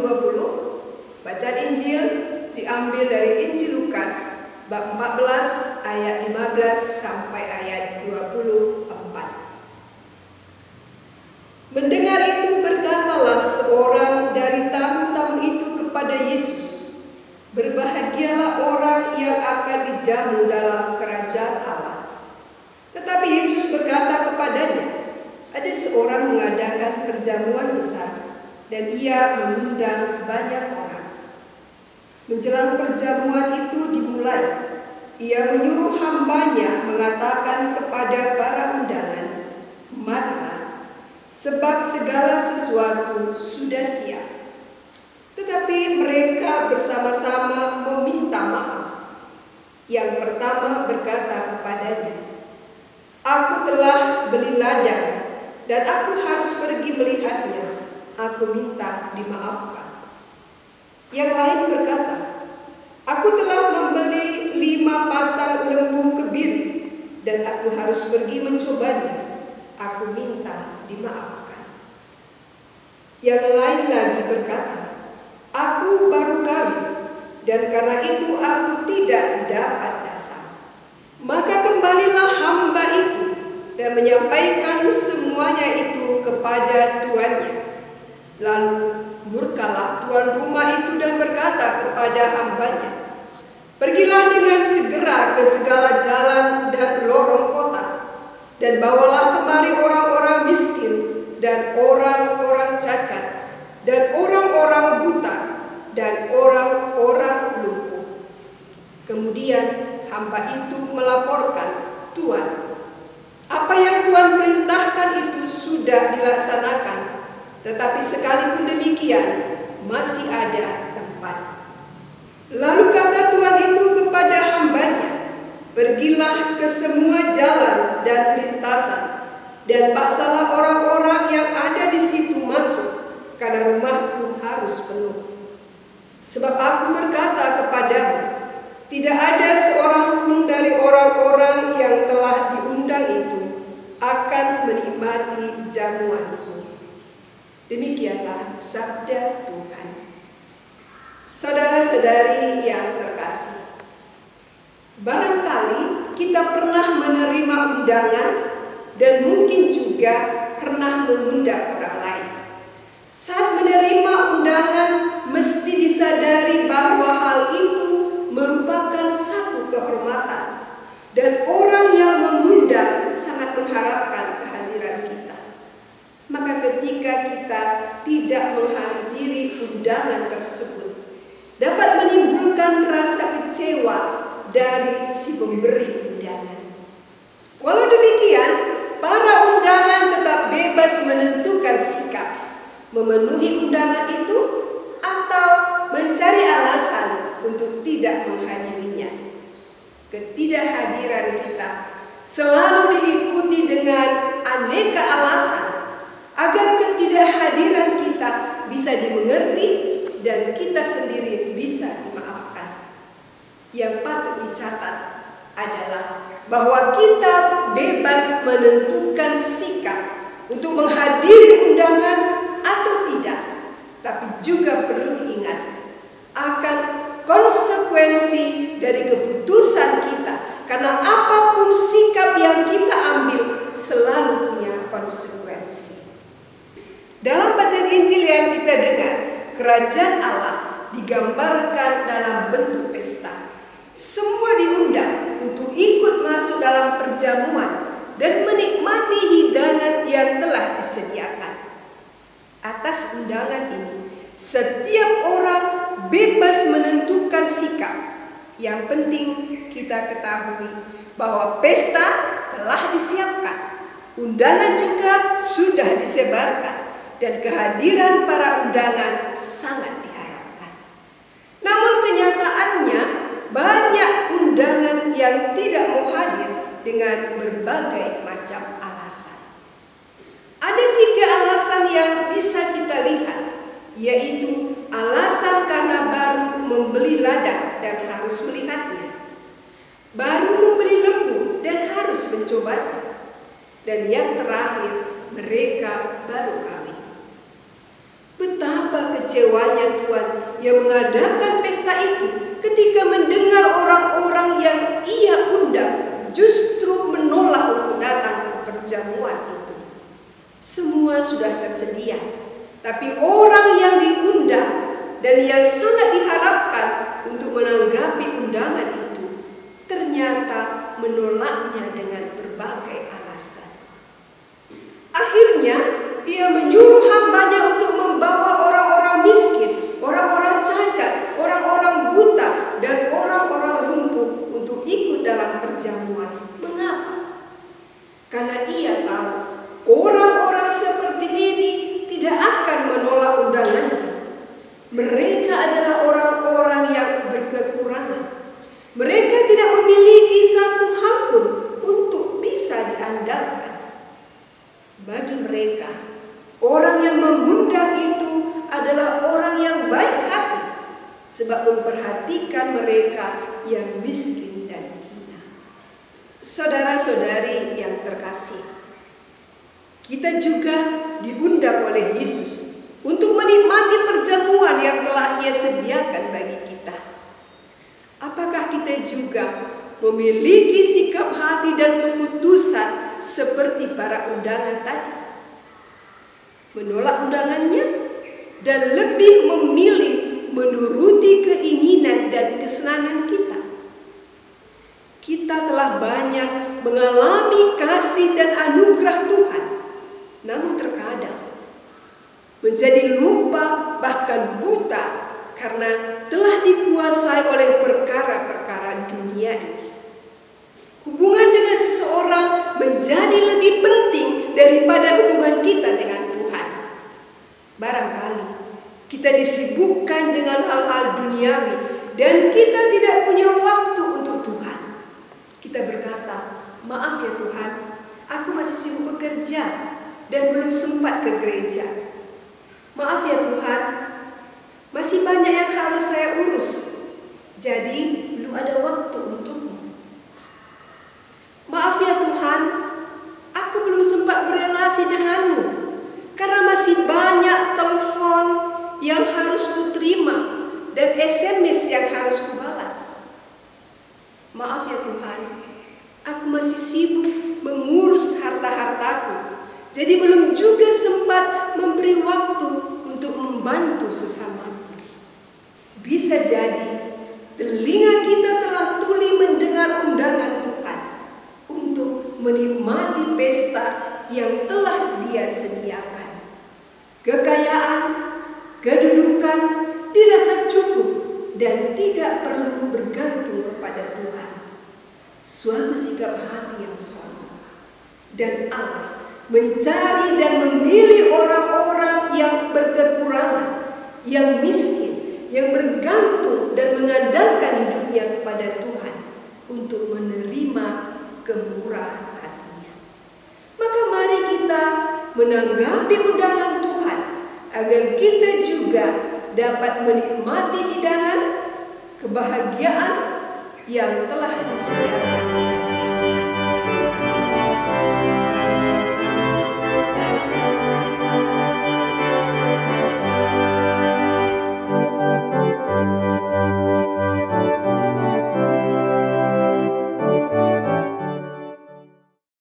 20. Bacaan Injil diambil dari Injil Lukas bab 14 ayat 15 sampai ayat 24. Mendengar itu berkatalah seorang dari tamu-tamu itu kepada Yesus, "Berbahagialah orang yang akan dijamu dalam kerajaan Allah." Tetapi Yesus berkata kepadanya, "Ada seorang mengadakan perjamuan besar, dan ia mengundang banyak orang. Menjelang perjamuan itu dimulai, ia menyuruh hambanya mengatakan kepada para undangan, 'Marilah, sebab segala sesuatu sudah siap.' Tetapi mereka bersama-sama meminta maaf. Yang pertama berkata kepadanya, 'Aku telah beli ladang, dan aku harus pergi melihatnya. Aku minta dimaafkan.' Yang lain berkata, 'Aku telah membeli 5 pasang lembu kebiri, dan aku harus pergi mencobanya. Aku minta dimaafkan.' Yang lain lagi berkata, 'Aku baru kawin, dan karena itu aku tidak dapat datang.' Maka kembalilah hamba itu dan menyampaikan semuanya itu kepada tuannya. Lalu murkalah tuan rumah itu dan berkata kepada hambanya, 'Pergilah dengan segera ke segala jalan dan lorong kota, dan bawalah kemari orang-orang miskin dan orang-orang cacat, dan orang-orang buta, dan orang-orang lumpuh.' Kemudian hamba itu melaporkan, 'Tuan, apa yang Tuhan perintahkan itu sudah dilaksanakan, tetapi sekalipun demikian masih ada tempat.' Lalu kata tuan itu kepada hambanya, 'Pergilah ke semua jalan dan lintasan, dan paksalah orang-orang yang ada di situ masuk, karena rumahku harus penuh. Sebab aku berkata kepadamu, tidak ada seorang pun dari orang-orang yang telah diundang itu akan menikmati jamuanku.'" Demikianlah sabda Tuhan. Saudara-saudari yang terkasih, barangkali kita pernah menerima undangan dan mungkin juga pernah mengundang orang lain. Saat menerima undangan, mesti disadari bahwa hal itu merupakan satu kehormatan, dan orang yang mengundang sangat mengharapkan kehadiran kita. Maka ketika kita tidak menghadiri undangan tersebut, dapat menimbulkan rasa kecewa dari si pemberi undangan. Walau demikian, para undangan tetap bebas menentukan sikap, memenuhi undangan itu atau mencari alasan untuk tidak menghadirinya. Ketidakhadiran kita selalu diikuti dengan aneka alasan agar ketidakhadiran kita bisa dimengerti dan kita sendiri bisa dimaafkan. Yang patut dicatat adalah bahwa kita bebas menentukan sikap untuk menghadiri undangan atau tidak, tapi juga perlu diingat akan konsekuensi dari keputusan kita, karena apapun sikap yang kita ambil selalu punya konsekuensi. Dalam bacaan Injil yang kita dengar, kerajaan Allah digambarkan dalam bentuk pesta. Semua diundang untuk ikut masuk dalam perjamuan dan menikmati hidangan yang telah disediakan. Atas undangan ini, setiap orang bebas menentukan sikap. Yang penting kita ketahui bahwa pesta telah disiapkan, undangan juga sudah disebarkan, dan kehadiran para undangan sangat diharapkan. Namun kenyataannya banyak undangan yang tidak mau hadir dengan berbagai macam alasan. Ada 3 alasan yang bisa kita lihat, yaitu alasan karena baru membeli ladang dan harus melihatnya, baru membeli lembu dan harus mencobanya, dan yang terakhir mereka baru kawin. Betapa kecewanya Tuhan yang mengadakan pesta itu ketika mendengar orang-orang yang ia undang justru menolak untuk datang ke perjamuan itu. Semua sudah tersedia, tapi orang yang diundang dan yang sangat diharapkan untuk menanggapi undangan itu ternyata menolaknya dengan berbagai alasan. Akhirnya ia menyuruh hambanya untuk membawa orang-orang miskin, orang-orang cacat, orang-orang buta, dan orang-orang lumpuh untuk ikut dalam perjamuan. Mengapa? Karena ia tahu orang-orang seperti ini tidak akan menolak undangannya. Mereka adalah orang-orang yang berkekurangan. Mereka tidak memiliki satu hal pun untuk bisa diandalkan. Bagi mereka, orang yang mengundang itu adalah orang yang baik hati, sebab memperhatikan mereka yang miskin dan hina. Saudara-saudari yang terkasih, kita juga diundang oleh Yesus untuk menikmati perjamuan yang telah Ia sediakan bagi kita. Apakah kita juga memiliki sikap hati dan keputusan seperti para undangan tadi? Menolak undangannya dan lebih memilih menuruti keinginan dan kesenangan kita. Kita telah banyak mengalami kasih dan anugerah Tuhan, namun terkadang menjadi lupa bahkan buta karena telah dikuasai oleh perkara-perkara dunia ini. Hubungan dengan seseorang menjadi lebih penting daripada hubungan kita dengan Tuhan. Barangkali kita disibukkan dengan hal-hal duniawi dan kita tidak punya waktu untuk Tuhan. Kita berkata, maaf ya Tuhan, aku masih sibuk bekerja dan belum sempat ke gereja. Maaf ya Tuhan, masih banyak yang harus saya urus, jadi belum ada waktu untukmu. Maaf ya Tuhan, aku belum sempat berelasi denganmu, karena masih banyak telepon yang harus kuterima dan SMS yang harus kubalas. Maaf ya Tuhan, aku masih sibuk mengurus harta-hartaku, jadi belum juga sempat memberi waktu untuk membantu sesama. Bisa jadi telinga kita telah tuli mendengar undangan Tuhan untuk menikmati pesta yang telah Dia sediakan. Kekayaan, kedudukan dirasa cukup dan tidak perlu bergantung kepada Tuhan. Suatu sikap hati yang sombong. Dan Allah mencari dan memilih orang-orang yang berkekurangan, yang miskin, yang bergantung dan mengandalkan hidupnya kepada Tuhan untuk menerima kemurahan hatinya. Maka mari kita menanggapi undangan Tuhan agar kita juga dapat menikmati hidangan kebahagiaan yang telah disediakan.